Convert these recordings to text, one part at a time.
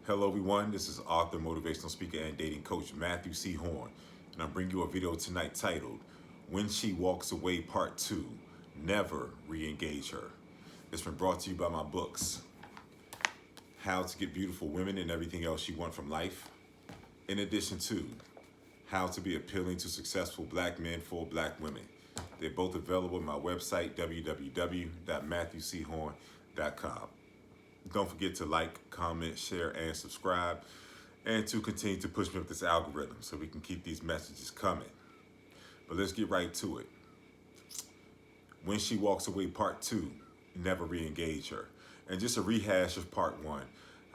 Hello everyone, this is author, motivational speaker, and dating coach Matthew C. Horn, and I'm bringing you a video tonight titled, When She Walks Away Part 2, Never Re-Engage Her. It's been brought to you by my books, How to Get Beautiful Women and Everything Else You Want from Life, in addition to How to Be Appealing to Successful Black Men for Black Women. They're both available on my website, www.matthewchorne.com. Don't forget to like, comment, share, and subscribe, and to continue to push me up this algorithm so we can keep these messages coming. But let's get right to it. When She Walks Away Part 2, Never Re-Engage Her. And just a rehash of Part 1,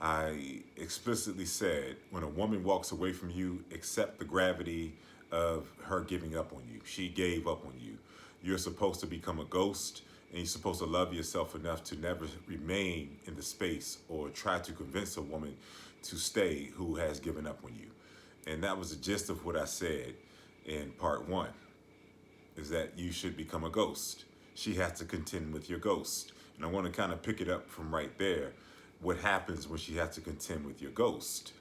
I explicitly said, when a woman walks away from you, accept the gravity of her giving up on you. She gave up on you. You're supposed to become a ghost, and you're supposed to love yourself enough to never remain in the space or try to convince a woman to stay who has given up on you. And that was the gist of what I said in Part 1, is that you should become a ghost. She has to contend with your ghost. And I want to kind of pick it up from right there. What happens when she has to contend with your ghost?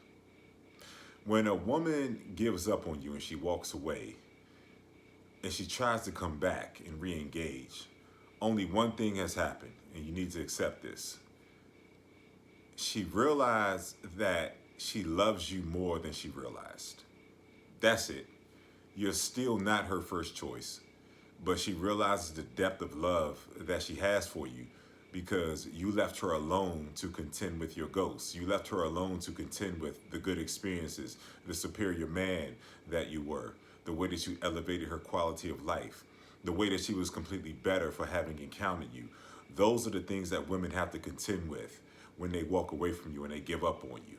When a woman gives up on you and she walks away and she tries to come back and re-engage, only one thing has happened, and you need to accept this. She realized that she loves you more than she realized. That's it. You're still not her first choice, but she realizes the depth of love that she has for you because you left her alone to contend with your ghosts. You left her alone to contend with the good experiences, the superior man that you were, the way that you elevated her quality of life, the way that she was completely better for having encountered you. Those are the things that women have to contend with when they walk away from you and they give up on you.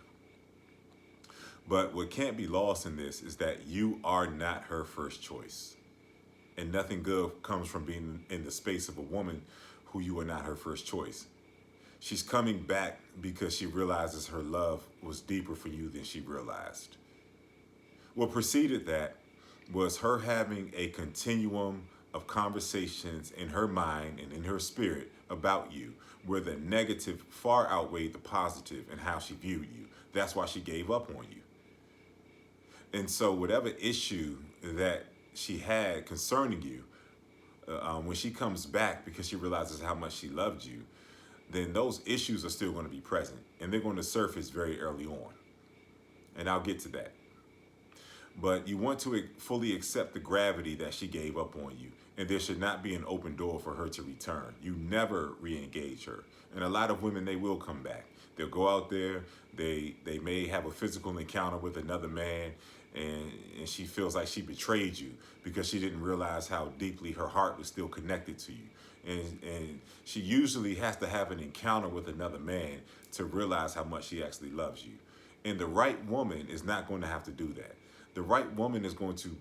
But what can't be lost in this is that you are not her first choice. And nothing good comes from being in the space of a woman who you are not her first choice. She's coming back because she realizes her love was deeper for you than she realized. What preceded that was her having a continuum of conversations in her mind and in her spirit about you, where the negative far outweighed the positive in how she viewed you. That's why she gave up on you. And so whatever issue that she had concerning you, when she comes back because she realizes how much she loved you, then those issues are still going to be present, and they're going to surface very early on. And I'll get to that. But you want to fully accept the gravity that she gave up on you. And there should not be an open door for her to return. You never re-engage her. And a lot of women, they will come back. They'll go out there, they may have a physical encounter with another man, and she feels like she betrayed you because she didn't realize how deeply her heart was still connected to you. And she usually has to have an encounter with another man to realize how much she actually loves you. And the right woman is not going to have to do that. The right woman is going to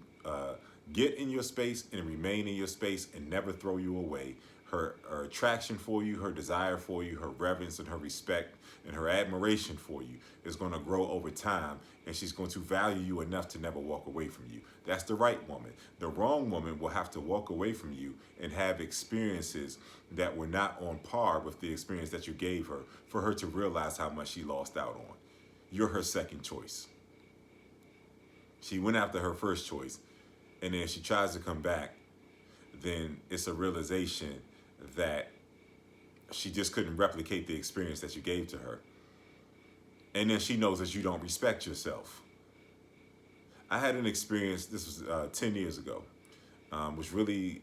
get in your space and remain in your space and never throw you away. Her attraction for you, her desire for you, her reverence and her respect and her admiration for you is going to grow over time, and she's going to value you enough to never walk away from you. That's the right woman. The wrong woman will have to walk away from you and have experiences that were not on par with the experience that you gave her for her to realize how much she lost out on. You're her second choice. She went after her first choice, and then if she tries to come back, then it's a realization that she just couldn't replicate the experience that you gave to her. And then she knows that you don't respect yourself. I had an experience, this was 10 years ago, which really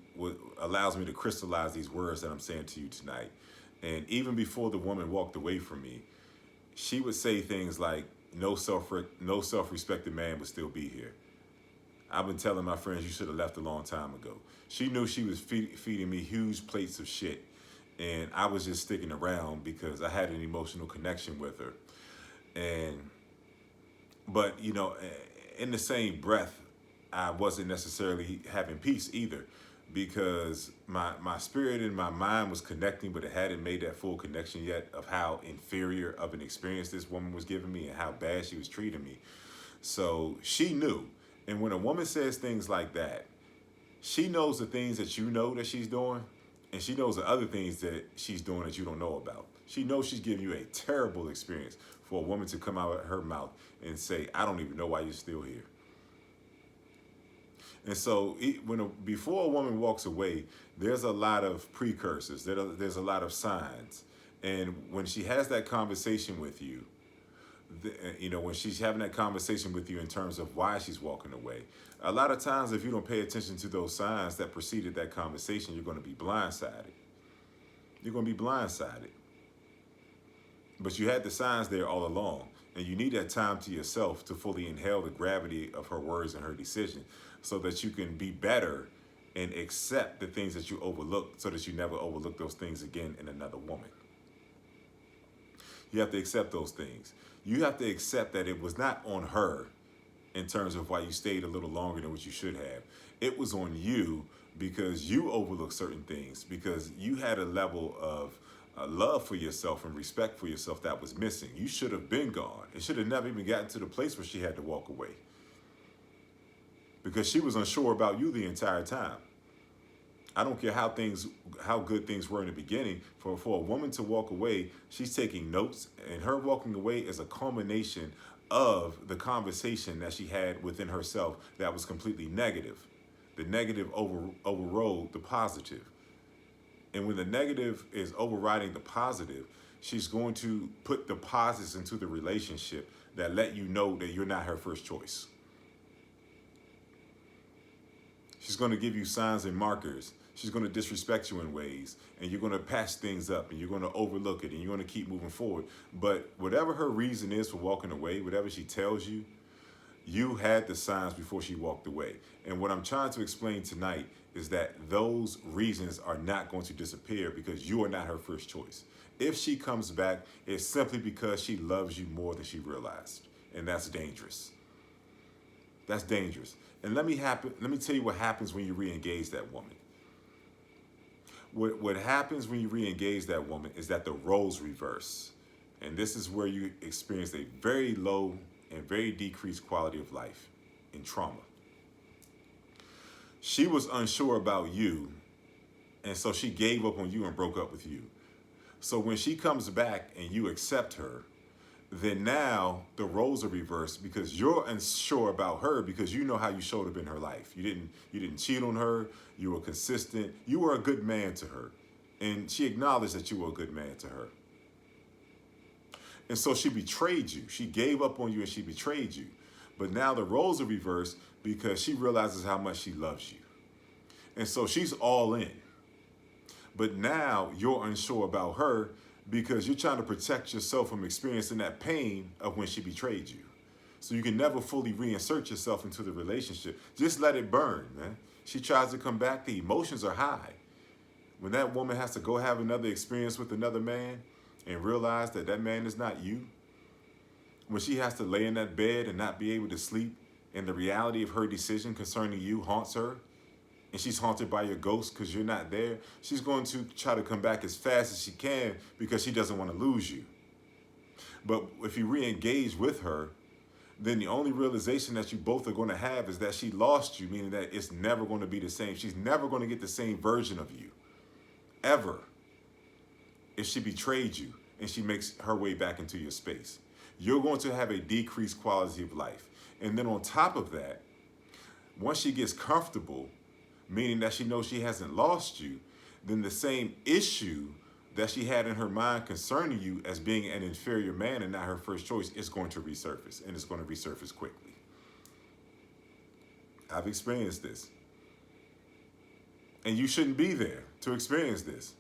allows me to crystallize these words that I'm saying to you tonight. And even before the woman walked away from me, she would say things like, no self-respected man would still be here. I've been telling my friends, you should have left a long time ago. She knew she was feeding me huge plates of shit, and I was just sticking around because I had an emotional connection with her. But you know, in the same breath, I wasn't necessarily having peace either, because my spirit and my mind was connecting, but it hadn't made that full connection yet of how inferior of an experience this woman was giving me and how bad she was treating me. So she knew. And when a woman says things like that, she knows the things that you know that she's doing, and she knows the other things that she's doing that you don't know about. She knows she's giving you a terrible experience for a woman to come out of her mouth and say, I don't even know why you're still here. And so before a woman walks away, there's a lot of precursors. There's a lot of signs. And when she has that conversation with you, when she's having that conversation with you in terms of why she's walking away, a lot of times if you don't pay attention to those signs that preceded that conversation, you're going to be blindsided. You're going to be blindsided. But you had the signs there all along, and you need that time to yourself to fully inhale the gravity of her words and her decision so that you can be better and accept the things that you overlooked so that you never overlook those things again in another woman. You have to accept those things. You have to accept that it was not on her in terms of why you stayed a little longer than what you should have. It was on you because you overlooked certain things, because you had a level of love for yourself and respect for yourself that was missing. You should have been gone. It should have never even gotten to the place where she had to walk away, because she was unsure about you the entire time. I don't care how good things were in the beginning. For a woman to walk away, she's taking notes, and her walking away is a culmination of the conversation that she had within herself that was completely negative. The negative overrode the positive. And when the negative is overriding the positive, she's going to put the positives into the relationship that let you know that you're not her first choice. She's going to give you signs and markers. She's going to disrespect you in ways, and you're going to patch things up, and you're going to overlook it, and you're going to keep moving forward. But whatever her reason is for walking away, whatever she tells you, you had the signs before she walked away. And what I'm trying to explain tonight is that those reasons are not going to disappear because you are not her first choice. If she comes back, it's simply because she loves you more than she realized. And that's dangerous. That's dangerous. And let me tell you what happens when you re-engage that woman. What happens when you re-engage that woman is that the roles reverse. And this is where you experience a very low and very decreased quality of life in trauma. She was unsure about you, and so she gave up on you and broke up with you. So when she comes back and you accept her, then now the roles are reversed because you're unsure about her because you know how you showed up in her life. You didn't cheat on her. You were consistent. You were a good man to her. And she acknowledged that you were a good man to her. And so she betrayed you. She gave up on you and she betrayed you. But now the roles are reversed because she realizes how much she loves you. And so she's all in. But now you're unsure about her because you're trying to protect yourself from experiencing that pain of when she betrayed you. So you can never fully reinsert yourself into the relationship. Just let it burn, man. She tries to come back. The emotions are high. When that woman has to go have another experience with another man and realize that that man is not you, when she has to lay in that bed and not be able to sleep, and the reality of her decision concerning you haunts her, and she's haunted by your ghost because you're not there, she's going to try to come back as fast as she can because she doesn't want to lose you. But if you re-engage with her, then the only realization that you both are going to have is that she lost you, meaning that it's never going to be the same. She's never going to get the same version of you, ever, if she betrayed you and she makes her way back into your space. You're going to have a decreased quality of life. And then on top of that, once she gets comfortable, meaning that she knows she hasn't lost you, then the same issue that she had in her mind concerning you as being an inferior man and not her first choice is going to resurface, and it's going to resurface quickly. I've experienced this. And you shouldn't be there to experience this.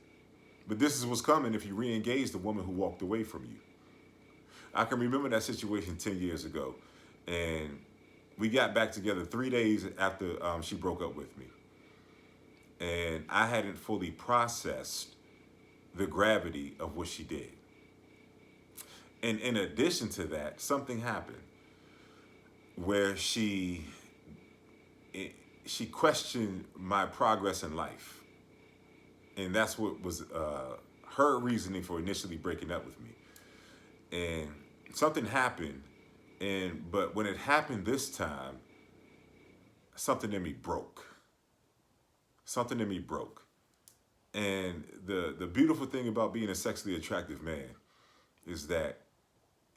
But this is what's coming if you re-engage the woman who walked away from you. I can remember that situation 10 years ago, and we got back together 3 days after she broke up with me. And I hadn't fully processed the gravity of what she did. And in addition to that, something happened where she questioned my progress in life. And that's what was her reasoning for initially breaking up with me. And something happened, but when it happened this time, something in me broke. Something in me broke. And the beautiful thing about being a sexually attractive man is that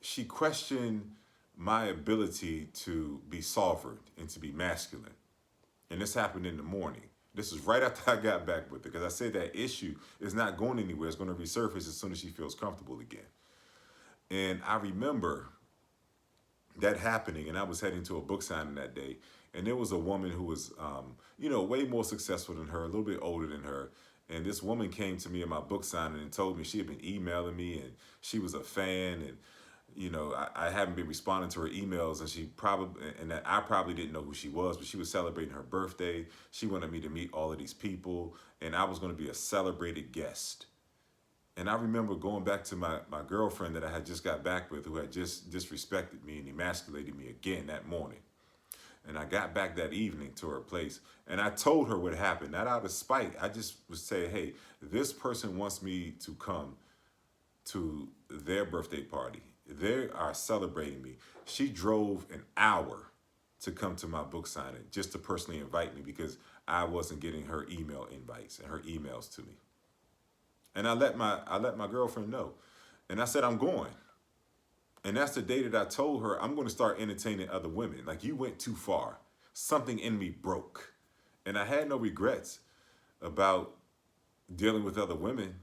she questioned my ability to be sovereign and to be masculine. And this happened in the morning. This is right after I got back with her because I said that issue is not going anywhere. It's going to resurface as soon as she feels comfortable again. And I remember that happening, and I was heading to a book signing that day, and there was a woman who was, way more successful than her, a little bit older than her, and this woman came to me at my book signing and told me she had been emailing me, and she was a fan, and I haven't been responding to her emails, and that I probably didn't know who she was, but she was celebrating her birthday. She wanted me to meet all of these people, and I was going to be a celebrated guest. And I remember going back to my girlfriend that I had just got back with, who had just disrespected me and emasculated me again that morning. And I got back that evening to her place, and I told her what happened. Not out of spite. I just was saying, hey, this person wants me to come to their birthday party. They are celebrating me. She drove an hour to come to my book signing just to personally invite me because I wasn't getting her email invites and her emails to me. And I let my girlfriend know. And I said, I'm going. And that's the day that I told her I'm going to start entertaining other women. Like, you went too far. Something in me broke. And I had no regrets about dealing with other women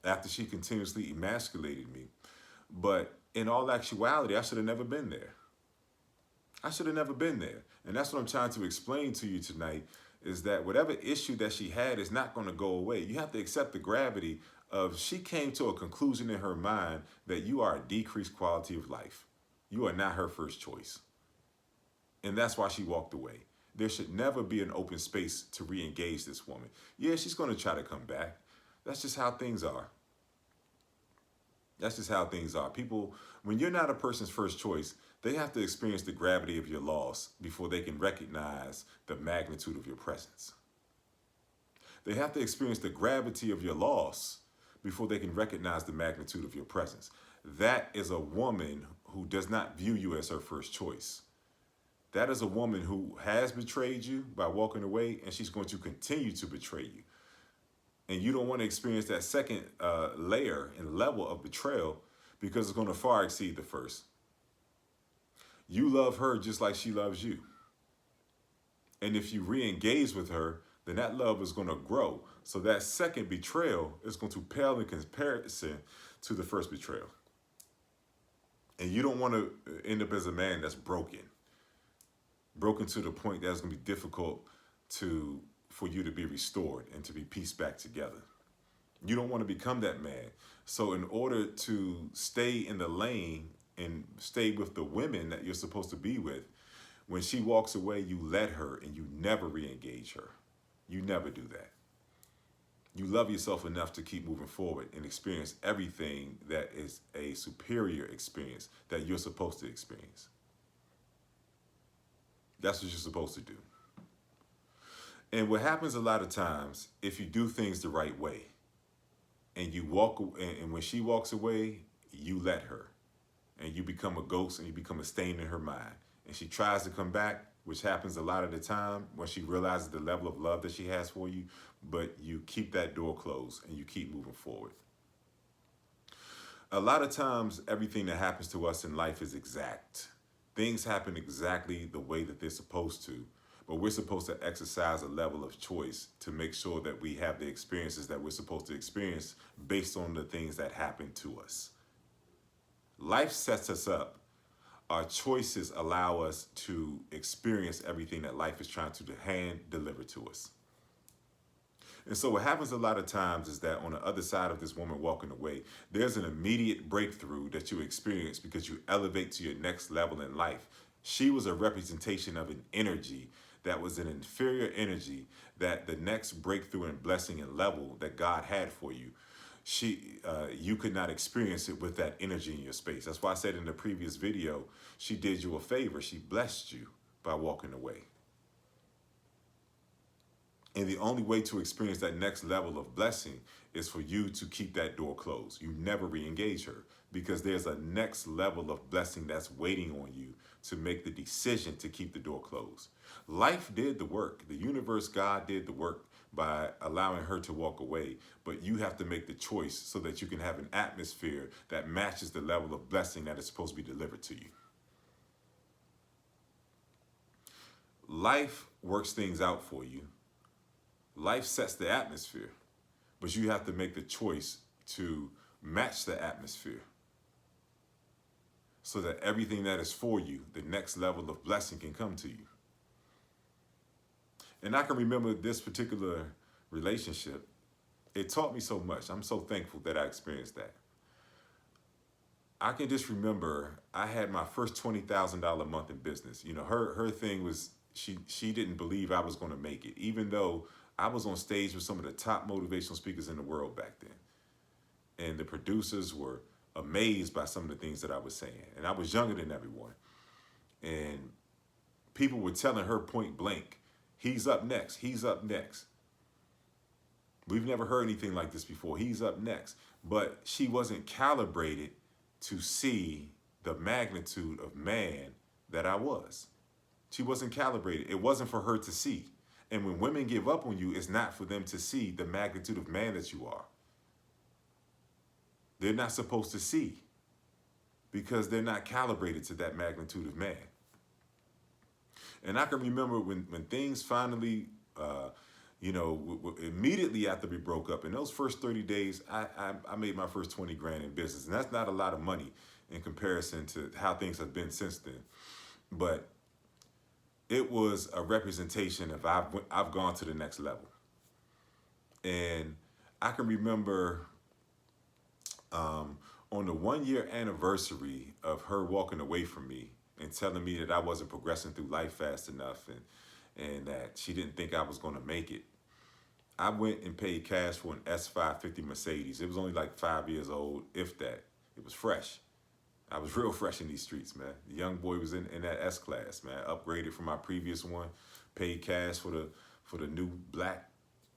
after she continuously emasculated me. But in all actuality, I should have never been there. I should have never been there. And that's what I'm trying to explain to you tonight, is that whatever issue that she had is not going to go away. You have to accept the gravity of, she came to a conclusion in her mind that you are a decreased quality of life. You are not her first choice. And that's why she walked away. There should never be an open space to re-engage this woman. Yeah, she's going to try to come back. That's just how things are. That's just how things are. People, when you're not a person's first choice, they have to experience the gravity of your loss before they can recognize the magnitude of your presence. They have to experience the gravity of your loss before they can recognize the magnitude of your presence. That is a woman who does not view you as her first choice. That is a woman who has betrayed you by walking away, and she's going to continue to betray you. And you don't want to experience that second layer and level of betrayal because it's going to far exceed the first. You love her just like she loves you. And if you re-engage with her, then that love is going to grow. So that second betrayal is going to pale in comparison to the first betrayal. And you don't want to end up as a man that's broken. Broken to the point that it's going to be difficult for you to be restored and to be pieced back together. You don't want to become that man. So in order to stay in the lane and stay with the women that you're supposed to be with, when she walks away, you let her and you never re-engage her. You never do that. You love yourself enough to keep moving forward and experience everything that is a superior experience that you're supposed to experience. That's what you're supposed to do. And what happens a lot of times, if you do things the right way, and you walk, and when she walks away, you let her, and you become a ghost and you become a stain in her mind. And she tries to come back, which happens a lot of the time when she realizes the level of love that she has for you, but you keep that door closed and you keep moving forward. A lot of times, everything that happens to us in life is exact. Things happen exactly the way that they're supposed to, but we're supposed to exercise a level of choice to make sure that we have the experiences that we're supposed to experience based on the things that happen to us. Life sets us up. Our choices allow us to experience everything that life is trying to hand deliver to us. And so what happens a lot of times is that on the other side of this woman walking away, there's an immediate breakthrough that you experience because you elevate to your next level in life. She was a representation of an energy that was an inferior energy that the next breakthrough and blessing and level that God had for you, you could not experience it with that energy in your space. That's why I said in the previous video, she did you a favor. She blessed you by walking away. And the only way to experience that next level of blessing is for you to keep that door closed. You never re-engage her because there's a next level of blessing that's waiting on you to make the decision to keep the door closed. Life did the work. The universe, God did the work by allowing her to walk away. But you have to make the choice so that you can have an atmosphere that matches the level of blessing that is supposed to be delivered to you. Life works things out for you. Life sets the atmosphere, but you have to make the choice to match the atmosphere so that everything that is for you, the next level of blessing, can come to you. And I can remember this particular relationship. It taught me so much. I'm so thankful that I experienced that. I can just remember I had my first $20,000 a month in business. You know, her thing was she didn't believe I was going to make it, even though I was on stage with some of the top motivational speakers in the world back then. And the producers were amazed by some of the things that I was saying. And I was younger than everyone. And people were telling her point blank, he's up next, he's up next. We've never heard anything like this before. He's up next. But she wasn't calibrated to see the magnitude of man that I was. She wasn't calibrated. It wasn't for her to see. And when women give up on you, it's not for them to see the magnitude of man that you are. They're not supposed to see because they're not calibrated to that magnitude of man. And I can remember when things finally, immediately after we broke up, in those first 30 days, I made my first 20 grand in business. And that's not a lot of money in comparison to how things have been since then. But it was a representation of I've gone to the next level. And I can remember on the 1-year anniversary of her walking away from me and telling me that I wasn't progressing through life fast enough and that she didn't think I was going to make it, I went and paid cash for an S550 Mercedes. It was only like 5 years old, if that. It was fresh. I was real fresh in these streets, man. The young boy was in that S-Class, man. Upgraded from my previous one. Paid cash for the new black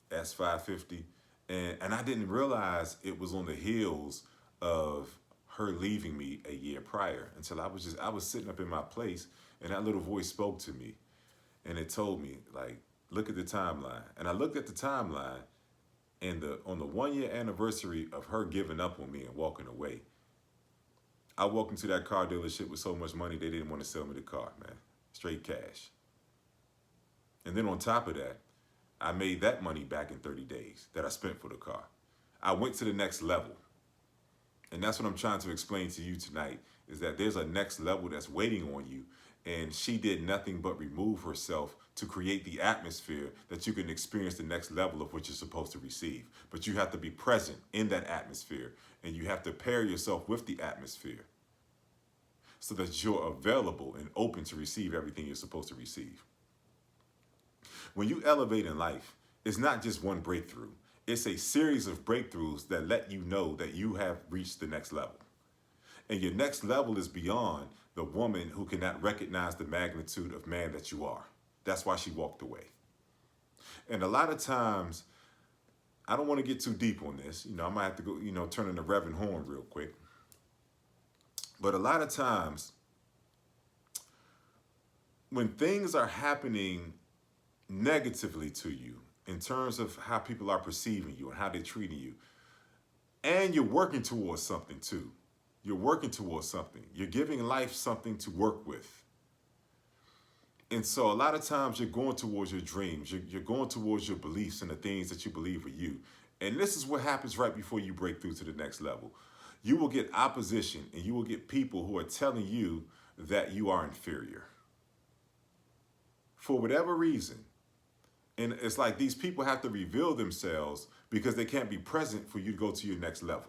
S550. And I didn't realize it was on the heels of her leaving me a year prior until I was sitting up in my place and that little voice spoke to me. And it told me, like, look at the timeline. And I looked at the timeline and on the 1-year anniversary of her giving up on me and walking away, I walked into that car dealership with so much money, they didn't want to sell me the car, man. Straight cash. And then on top of that, I made that money back in 30 days that I spent for the car. I went to the next level. And that's what I'm trying to explain to you tonight, is that there's a next level that's waiting on you. And she did nothing but remove herself to create the atmosphere that you can experience the next level of what you're supposed to receive. But you have to be present in that atmosphere, and you have to pair yourself with the atmosphere so that you're available and open to receive everything you're supposed to receive. When you elevate in life, it's not just one breakthrough. It's a series of breakthroughs that let you know that you have reached the next level. And your next level is beyond the woman who cannot recognize the magnitude of man that you are. That's why she walked away. And a lot of times, I don't want to get too deep on this. I might have to go, turn in the Reverend Horn real quick. But a lot of times, when things are happening negatively to you, in terms of how people are perceiving you and how they're treating you, and you're working towards something too. You're working towards something. You're giving life something to work with. And so a lot of times you're going towards your dreams. You're going towards your beliefs and the things that you believe are you. And this is what happens right before you break through to the next level. You will get opposition and you will get people who are telling you that you are inferior. For whatever reason. And it's like these people have to reveal themselves because they can't be present for you to go to your next level.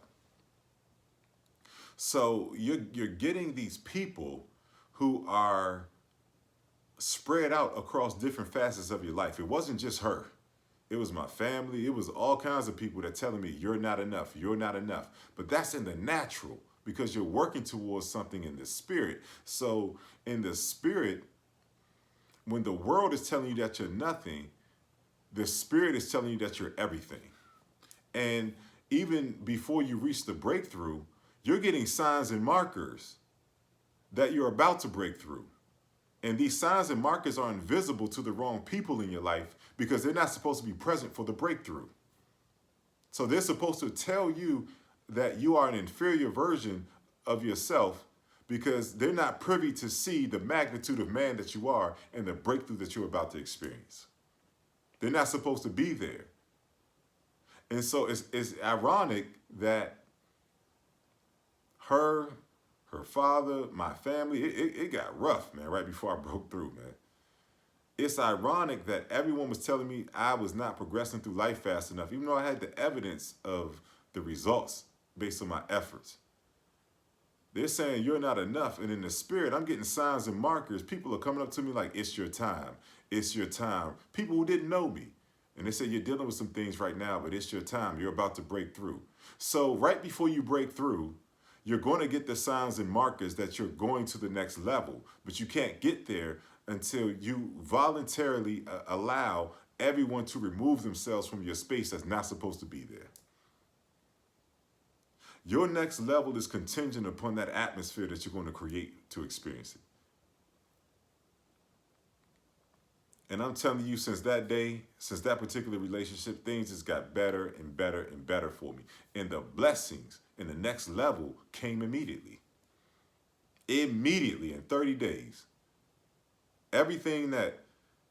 So you're getting these people who are spread out across different facets of your life. It wasn't just her. It was my family. It was all kinds of people that telling me, you're not enough. You're not enough. But that's in the natural because you're working towards something in the spirit. So in the spirit, when the world is telling you that you're nothing, the spirit is telling you that you're everything. And even before you reach the breakthrough, you're getting signs and markers that you're about to break through. And these signs and markers are invisible to the wrong people in your life because they're not supposed to be present for the breakthrough. So they're supposed to tell you that you are an inferior version of yourself because they're not privy to see the magnitude of man that you are and the breakthrough that you're about to experience. They're not supposed to be there. And so it's ironic that her father, my family, it got rough, man, right before I broke through, man. It's ironic that everyone was telling me I was not progressing through life fast enough, even though I had the evidence of the results based on my efforts. They're saying you're not enough. And in the spirit, I'm getting signs and markers. People are coming up to me like, it's your time. It's your time. People who didn't know me. And they say, you're dealing with some things right now, but it's your time. You're about to break through. So right before you break through, you're going to get the signs and markers that you're going to the next level. But you can't get there until you voluntarily allow everyone to remove themselves from your space that's not supposed to be there. Your next level is contingent upon that atmosphere that you're going to create to experience it. And I'm telling you, since that day, since that particular relationship, things just got better and better and better for me. And the blessings in the next level came immediately. Immediately, in 30 days. Everything that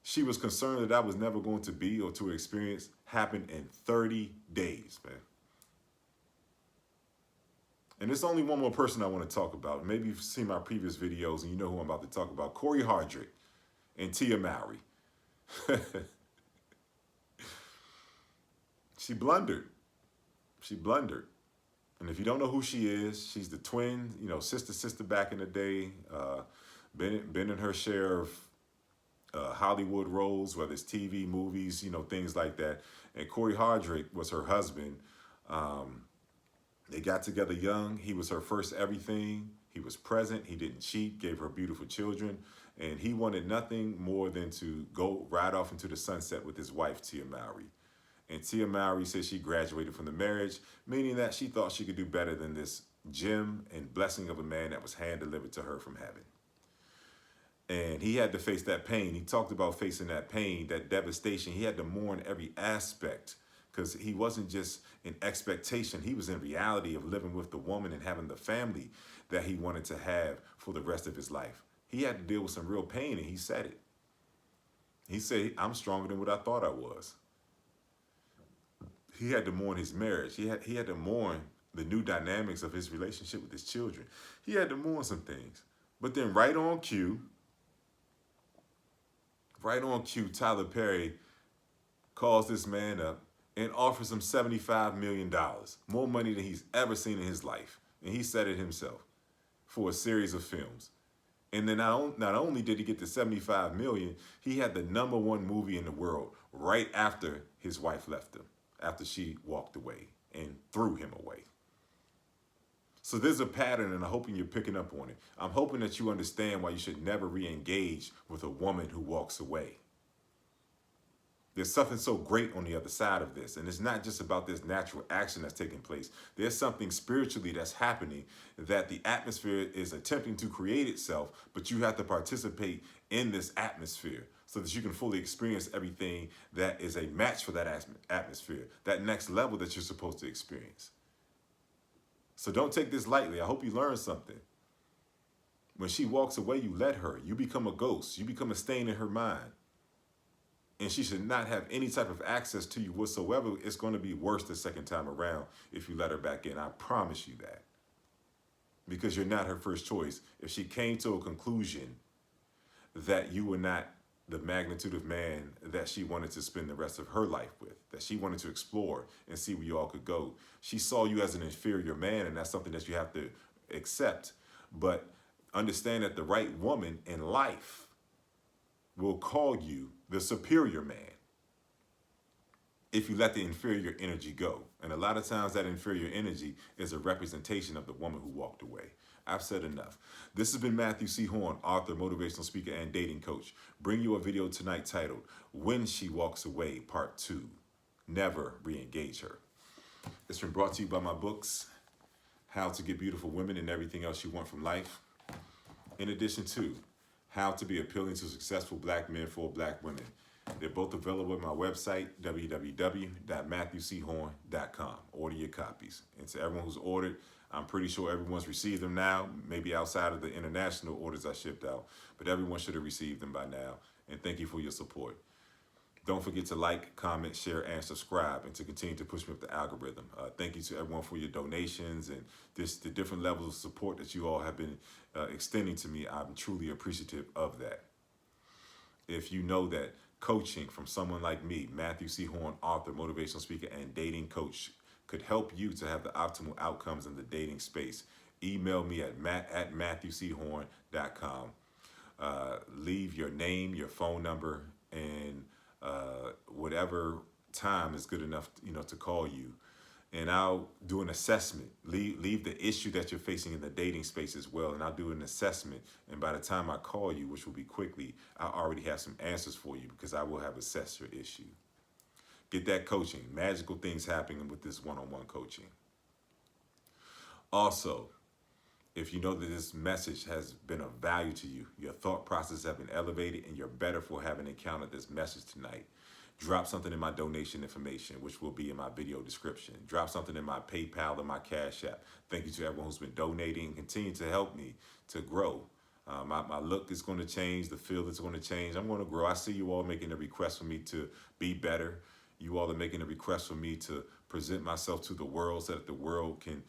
she was concerned that I was never going to be or to experience happened in 30 days, man. And there's only one more person I want to talk about. Maybe you've seen my previous videos and you know who I'm about to talk about. Cory Hardrick and Tia Mowry. She blundered. She blundered. And if you don't know who she is, she's the twin, sister back in the day. Been in her share of Hollywood roles, whether it's TV, movies, things like that. And Cory Hardrick was her husband. They got together young. He was her first everything. He was present. He didn't cheat, gave her beautiful children. And he wanted nothing more than to go right off into the sunset with his wife, Tia Mowry. And Tia Mowry said she graduated from the marriage, meaning that she thought she could do better than this gem and blessing of a man that was hand-delivered to her from heaven. And he had to face that pain. He talked about facing that pain, that devastation. He had to mourn every aspect because he wasn't just in expectation. He was in reality of living with the woman and having the family that he wanted to have for the rest of his life. He had to deal with some real pain, and he said it. He said, I'm stronger than what I thought I was. He had to mourn his marriage. He had to mourn the new dynamics of his relationship with his children. He had to mourn some things. But then right on cue, Tyler Perry calls this man up and offers him $75 million, more money than he's ever seen in his life. And he said it himself, for a series of films. And then not only did he get the $75 million, he had the #1 movie in the world right after his wife left him, after she walked away and threw him away. So there's a pattern, and I'm hoping you're picking up on it. I'm hoping that you understand why you should never re-engage with a woman who walks away. There's something so great on the other side of this. And it's not just about this natural action that's taking place. There's something spiritually that's happening that the atmosphere is attempting to create itself, but you have to participate in this atmosphere so that you can fully experience everything that is a match for that atmosphere, that next level that you're supposed to experience. So don't take this lightly. I hope you learn something. When she walks away, you let her. You become a ghost. You become a stain in her mind. And she should not have any type of access to you whatsoever. It's going to be worse the second time around if you let her back in. I promise you that. Because you're not her first choice. If she came to a conclusion that you were not the magnitude of man that she wanted to spend the rest of her life with, that she wanted to explore and see where you all could go, she saw you as an inferior man, and that's something that you have to accept. But understand that the right woman in life will call you the superior man if you let the inferior energy go. And a lot of times that inferior energy is a representation of the woman who walked away. I've said enough. This has been Matthew C. Horne, author, motivational speaker, and dating coach. Bring you a video tonight titled, When She Walks Away, Part 2. Never Re-Engage Her. It's been brought to you by my books, How to Get Beautiful Women and Everything Else You Want from Life. In addition to How to Be Appealing to Successful Black Men for Black Women. They're both available at my website, www.matthewchorne.com. Order your copies. And to everyone who's ordered, I'm pretty sure everyone's received them now, maybe outside of the international orders I shipped out, but everyone should have received them by now. And thank you for your support. Don't forget to like, comment, share, and subscribe, and to continue to push me up the algorithm. Thank you to everyone for your donations and the different levels of support that you all have been extending to me. I'm truly appreciative of that. If you know that coaching from someone like me, Matthew C. Horne, author, motivational speaker, and dating coach, could help you to have the optimal outcomes in the dating space, email me at matthewchorne.com. Leave your name, your phone number, and whatever time is good enough, to call you, and I'll do an assessment. Leave the issue that you're facing in the dating space as well, and I'll do an assessment. And by the time I call you, which will be quickly, I already have some answers for you because I will have assessed your issue. Get that coaching. Magical things happening with this one-on-one coaching. Also, if you know that this message has been of value to you, your thought process have been elevated, and you're better for having encountered this message tonight, drop something in my donation information, which will be in my video description. Drop something in my PayPal or my Cash App. Thank you to everyone who's been donating and continue to help me to grow. My look is going to change. The feel is going to change. I'm going to grow. I see you all making a request for me to be better. You all are making a request for me to present myself to the world so that the world can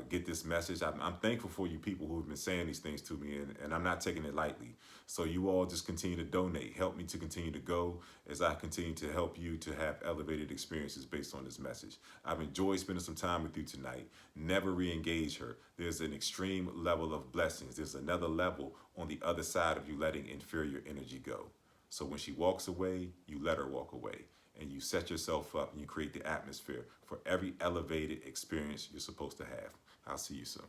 get this message. I'm thankful for you people who have been saying these things to me, and I'm not taking it lightly. So you all just continue to donate. Help me to continue to go as I continue to help you to have elevated experiences based on this message. I've enjoyed spending some time with you tonight. Never re-engage her. There's an extreme level of blessings. There's another level on the other side of you letting inferior energy go. So when she walks away, you let her walk away. And you set yourself up and you create the atmosphere for every elevated experience you're supposed to have. I'll see you soon.